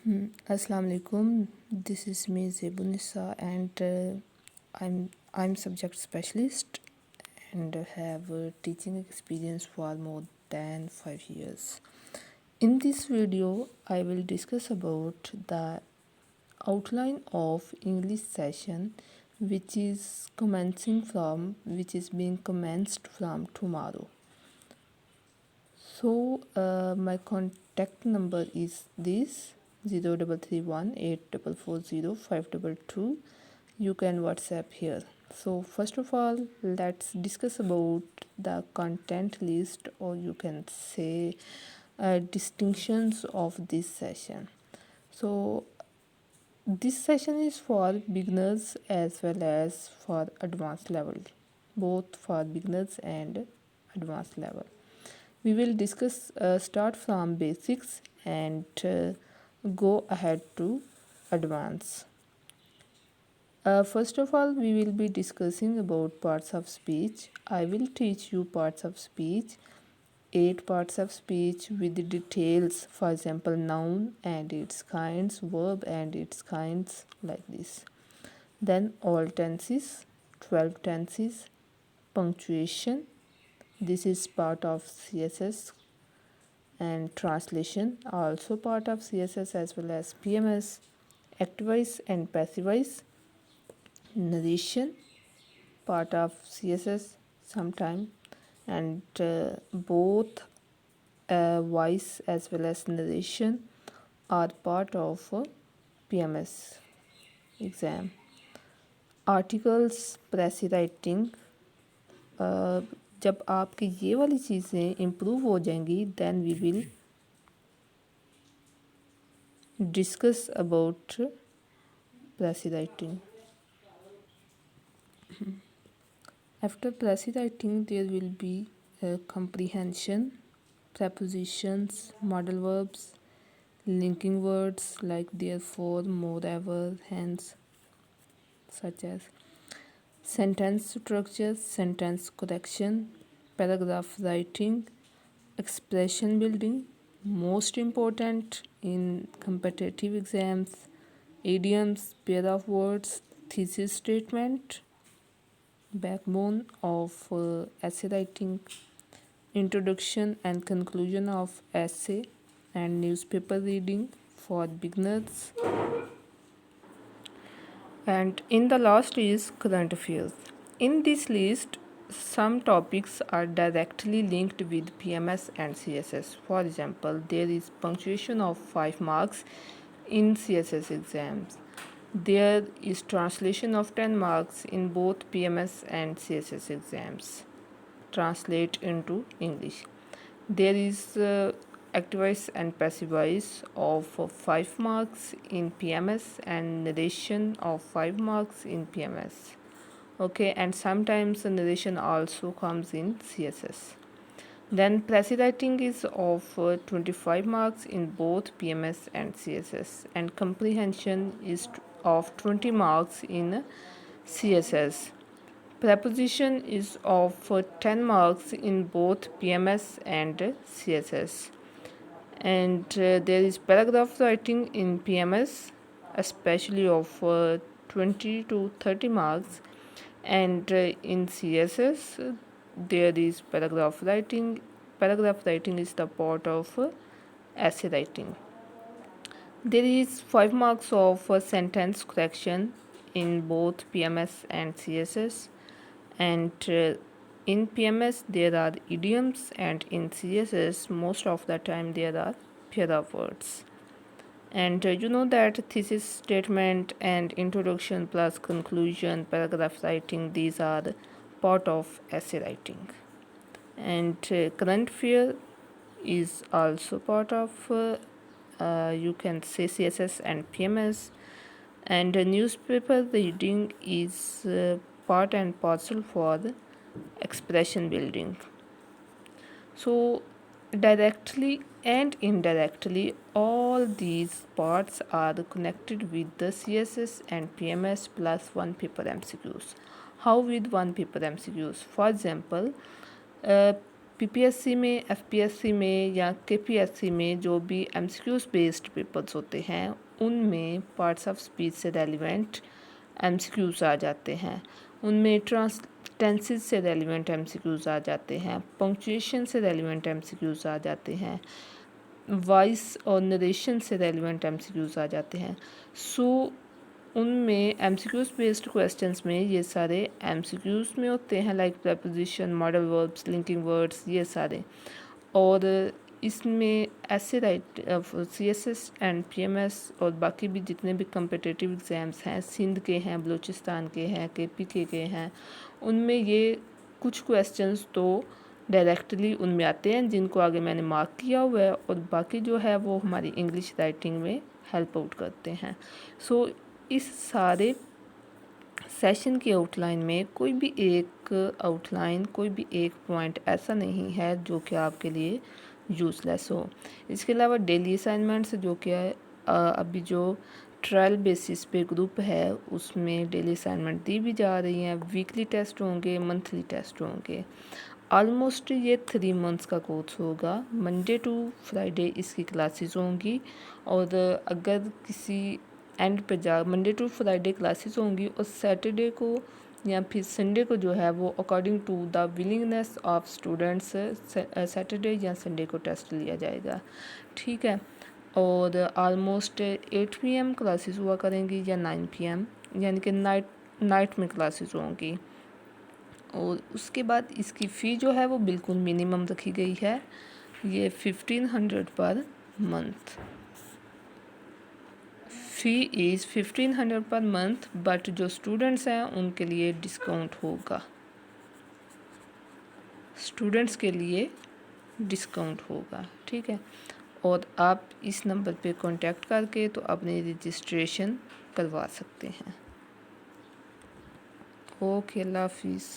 Assalamu alaikum. This is me Zebunisa, and I'm subject specialist and have teaching experience for more than 5 years. In this video, I will discuss about the outline of English session, which is being commenced from tomorrow. So my contact number is this 0331 8440 522. You can WhatsApp here. So first of all, let's discuss about the content list, or you can say distinctions of this session. So this session is for beginners as well as for advanced level, both for beginners and advanced level. We will start from basics and go ahead to advance. First of all, we will be discussing about parts of speech. I will teach you parts of speech, 8 parts of speech with details, for example, noun and its kinds, verb and its kinds, like this. Then all tenses, 12 tenses, punctuation. This is part of CSS, and translation are also part of CSS as well as PMS, activize and passivize, narration part of CSS sometime, and both voice as well as narration are part of PMS exam. Articles, precis writing, जब आपकी ये वाली चीज़ें improve हो जाएंगी then we will discuss about pressy writing. After pressy writing, there will be comprehension, prepositions, modal verbs, linking words like therefore, moreover, hence, such as sentence structure, sentence correction, paragraph writing, expression building, most important in competitive exams, idioms, pair of words, thesis statement, backbone of essay writing, introduction and conclusion of essay, and newspaper reading for beginners. And in the last is current affairs. In this list, some topics are directly linked with PMS and CSS. For example, there is punctuation of 5 marks in CSS exams. There is translation of 10 marks in both PMS and CSS exams. Translate into English. There is activize and passivize of 5 marks in PMS and narration of 5 marks in PMS. Okay, and sometimes the narration also comes in CSS. Then pressy writing is of 25 marks in both PMS and CSS, and comprehension is of 20 marks in CSS. Preposition is of 10 marks in both PMS and CSS. And there is paragraph writing in PMS, especially of 20 to 30 marks, and in CSS there is paragraph writing. Paragraph writing is the part of essay writing. There is 5 marks of sentence correction in both PMS and CSS, and in PMS there are idioms, and in CSS most of the time there are pair of words. And you know that thesis statement and introduction plus conclusion, paragraph writing, these are part of essay writing. And current affair is also part of you can say CSS and PMS. And newspaper reading is part and parcel for the expression building. So directly and indirectly, all these parts are connected with the CSS and PMS plus one paper MCQs. How with one paper MCQs? For example, PPSC में, FPSC में या KPSC में जो भी MCQs based papers होते हैं उनमें parts of speech से रेलिवेंट एमसीक्यूज आ जाते हैं, उनमें टेंसेस से रेलिवेंट एमसीक्यूज आ जाते हैं, पंक्चुएशन से रेलिवेंट एमसीक्यूज आ जाते हैं, वॉइस और नरेशन से रेलिवेंट एमसीक्यूज आ जाते हैं। सो उनमें एमसीक्यूज बेस्ड क्वेश्चंस में ये सारे एमसीक्यूज में होते हैं, like preposition, modal verbs, linking words, ये सारे। और इसमें ऐसे सीएसएस एंड पीएमएस और बाकी भी जितने भी कम्पिटिटिव एग्ज़ाम्स हैं, सिंध के हैं, बलूचिस्तान के हैं, केपी के हैं, उनमें ये कुछ क्वेश्चंस तो डायरेक्टली उनमें आते हैं जिनको आगे मैंने मार्क किया हुआ है, और बाकी जो है वो हमारी इंग्लिश राइटिंग में हेल्प आउट करते हैं। सो इस सारे सेशन की आउटलाइन में कोई भी एक आउटलाइन, कोई भी एक पॉइंट ऐसा नहीं है जो कि आपके लिए यूज़लेस हो। इसके अलावा डेली असाइनमेंट्स जो कि अभी जो ट्रायल बेसिस पे ग्रुप है उसमें डेली असाइनमेंट दी भी जा रही हैं, वीकली टेस्ट होंगे, मंथली टेस्ट होंगे। ऑलमोस्ट ये 3 मंथ्स का कोर्स होगा, मंडे टू फ्राइडे इसकी क्लासेस होंगी, और अगर किसी एंड पे जा मंडे टू फ्राइडे क्लासेस होंगी और सैटरडे को या फिर संडे को जो है वो according to the willingness of students Saturday या संडे को टेस्ट लिया जाएगा, ठीक है। और ऑलमोस्ट 8 PM क्लासेस हुआ करेंगी या 9 PM, यानी कि नाइट में क्लासेस होंगी। और उसके बाद इसकी फ़ी जो है वो बिल्कुल मिनिमम रखी गई है, ये 1500 per month. Fee is 1500 per month, but जो स्टूडेंट्स हैं उनके लिए डिस्काउंट होगा, स्टूडेंट्स के लिए डिस्काउंट होगा, ठीक है। और आप इस नंबर पे कांटेक्ट करके तो अपनी रजिस्ट्रेशन करवा सकते हैं। ओके, अल्लाह हाफिज़।